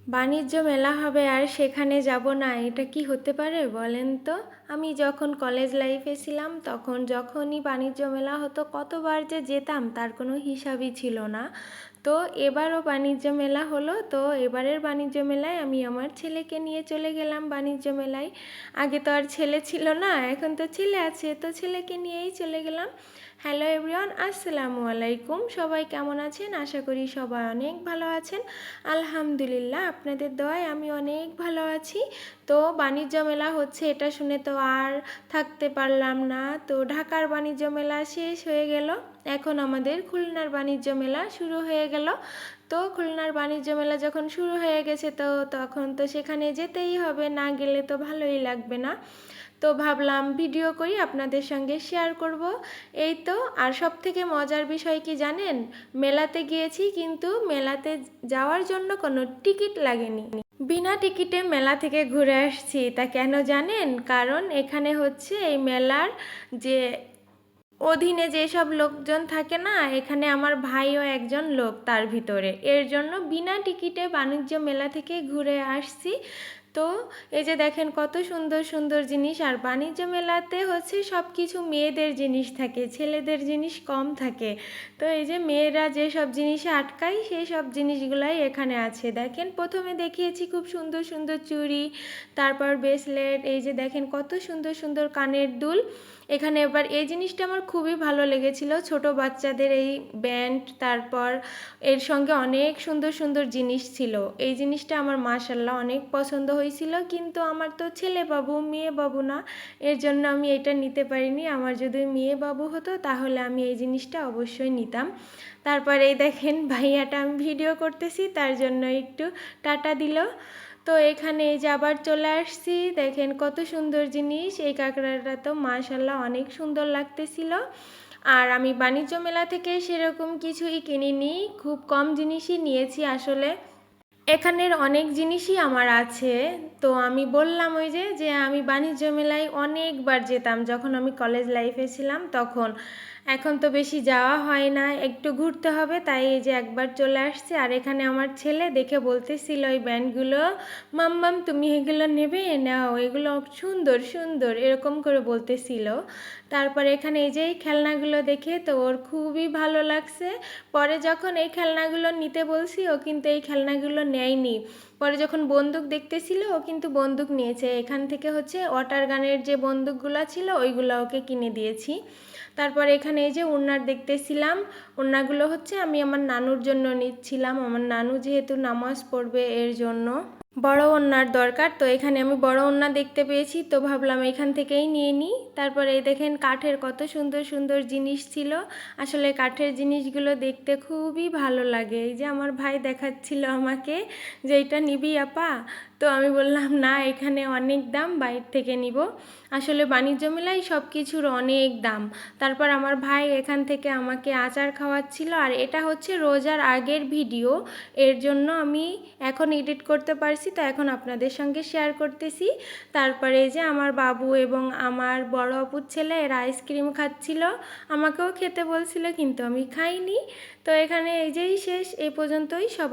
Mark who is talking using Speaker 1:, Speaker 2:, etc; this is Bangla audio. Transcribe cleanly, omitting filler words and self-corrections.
Speaker 1: বাণিজ্য মেলা হবে আর সেখানে যাব না, এটা কি হতে পারে বলেন তো? আমি যখন কলেজ লাইফে ছিলাম তখন যখনই বাণিজ্য মেলা হতো কতবার যে যেতাম তার কোনো হিসাবই ছিল না। তো এবারও বাণিজ্য মেলা হলো, তো এবারের বাণিজ্য মেলায় আমি আমার ছেলেকে নিয়ে চলে গেলাম বাণিজ্য মেলায়। আগে তো আর ছেলে ছিল না, এখন তো ছেলে আছে, তো ছেলেকে নিয়েই চলে গেলাম। হ্যালো এভরিওয়ান, আসসালামু আলাইকুম। সবাই কেমন আছেন? আশা করি সবাই অনেক ভালো আছেন। আলহামদুলিল্লাহ, আপনাদের দোয়ায় আমি অনেক ভালো আছি। তো বাণিজ্য মেলা হচ্ছে এটা শুনে তো আর থাকতে পারলাম না। তো ঢাকার বাণিজ্য মেলা শেষ হয়ে গেল, এখন আমাদের খুলনার বাণিজ্য মেলা শুরু হয়ে গেল। তো খুলনার বাণিজ্য মেলা যখন শুরু হয়ে গেছে তো তখন তো সেখানে যেতেই হবে, না গেলে তো ভালোই লাগবে না। তো ভাবলাম ভিডিও করি আপনাদের সঙ্গে শেয়ার করব। এই তো, আর সব থেকে মজার বিষয় কি জানেন? মেলাতে গিয়েছি কিন্তু মেলাতে যাওয়ার জন্য কোনো টিকিট লাগেনি, বিনা টিকিটে মেলা থেকে ঘুরে আসছি। তা কেন জানেন? কারণ এখানে হচ্ছে এই মেলার যে অধীনে যেসব লোকজন থাকে না, এখানে আমার ভাইও একজন লোক তার ভিতরে, এর জন্য বিনা টিকিটে বাণিজ্য মেলা থেকে ঘুরে আসছি। তো এই যে দেখেন কত সুন্দর সুন্দর জিনিস, আর বাণিজ্য মেলাতে হচ্ছে সব কিছু মেয়েদের জিনিস থাকে, ছেলেদের জিনিস কম থাকে। তো এই যে মেয়েরা যেসব জিনিসে আটকায় সেই সব জিনিসগুলাই এখানে আছে। দেখেন প্রথমে দেখিয়েছি খুব সুন্দর সুন্দর চুড়ি, তারপর ব্রেসলেট, এই যে দেখেন কত সুন্দর সুন্দর কানের দুল এখানে। এবার এই জিনিসটা আমার খুবই ভালো লেগেছিল, ছোট বাচ্চাদের এই ব্যান্ড, তারপর এর সঙ্গে অনেক সুন্দর সুন্দর জিনিস ছিল। এই জিনিসটা আমার মাশাআল্লাহ অনেক পছন্দ হয়েছিল, কিন্তু আমার তো ছেলে বাবু, মেয়ে বাবু না, এর জন্য আমি এটা নিতে পারিনি। আমার যদি মেয়ে বাবু হতো তাহলে আমি এই জিনিসটা অবশ্যই নিতাম। তারপর এই দেখেন ভাইয়াটা, আমি ভিডিও করতেছি তার জন্য একটু টাটা দিল। তো এখানে এই যে আবার চলে আসছি, দেখেন কত সুন্দর জিনিস। এই কাঁকড়াটা তো মাশাআল্লাহ অনেক সুন্দর লাগতেছিল। আর আমি বাণিজ্য মেলা থেকে সেরকম কিছুই কিনিনি, খুব কম জিনিসই নিয়েছি আসলে। এখানের অনেক জিনিসই আমার আছে। তো আমি বললাম ওই যে যে আমি বাণিজ্য মেলায় অনেকবার যেতাম যখন আমি কলেজ লাইফে ছিলাম তখন। এখন তো বেশি যাওয়া হয় না, একটু ঘুরতে হবে, তাই এই যে একবার চলে আসছে। আর এখানে আমার ছেলে দেখে বলতেছিল ওই ব্যান্ডগুলো, মাম্মাম তুমি এগুলো নেবে, নাও, এগুলো সুন্দর সুন্দর, এরকম করে বলতেছিল। তারপরে এখানে এই যে এই খেলনাগুলো দেখে তো ওর খুবই ভালো লাগছে। পরে যখন এই খেলনাগুলো নিতে বলছি ও কিন্তু এই খেলনাগুলো নেয়নি। পরে যখন বন্দুক দেখতেছিল ও কিন্তু বন্দুক নিয়েছে। এখান থেকে হচ্ছে ওয়াটার গানের যে বন্দুকগুলো ছিল ওইগুলো ওকে কিনে দিয়েছি। তারপর এখানে এই যে ওড়নার দেখতেছিলাম, ওড়নাগুলো হচ্ছে আমি আমার নানুর জন্য নিচ্ছিলাম, আমার নানু যেহেতু নামাজ পড়বে এর জন্য বড় ওড়নার দরকার। তো এখানে আমি বড় ওড়না দেখতে পেয়েছি, তো ভাবলাম এখান থেকেই নিয়ে নিই। তারপরে এই দেখেন কাঠের কত সুন্দর সুন্দর জিনিস ছিল। আসলে কাঠের জিনিসগুলো দেখতে খুবই ভালো লাগে। এই যে আমার ভাই দেখাচ্ছিল আমাকে যে এটা নিবি আপা, তো আমি বললাম না, এখানে অনেক দাম, বাইরে থেকে নিব। আসলে বাণিজ্য মেলায় সব কিছুর অনেক দাম। তারপর আমার ভাই এখান থেকে আমাকে আচার খাওয়াচ্ছিল, আর এটা হচ্ছে রোজার আগের ভিডিও, এর জন্য আমি এখন এডিট করতে পারছি, তো এখন আপনাদের সঙ্গে শেয়ার করতেছি। তারপরে এই যে আমার বাবু এবং আমার বড় আপুর ছেলে এরা আইসক্রিম খাচ্ছিল, আমাকেও খেতে বলছিল কিন্তু আমি খাইনি। তো এখানে এই যেই শেষ, এই পর্যন্তই। সব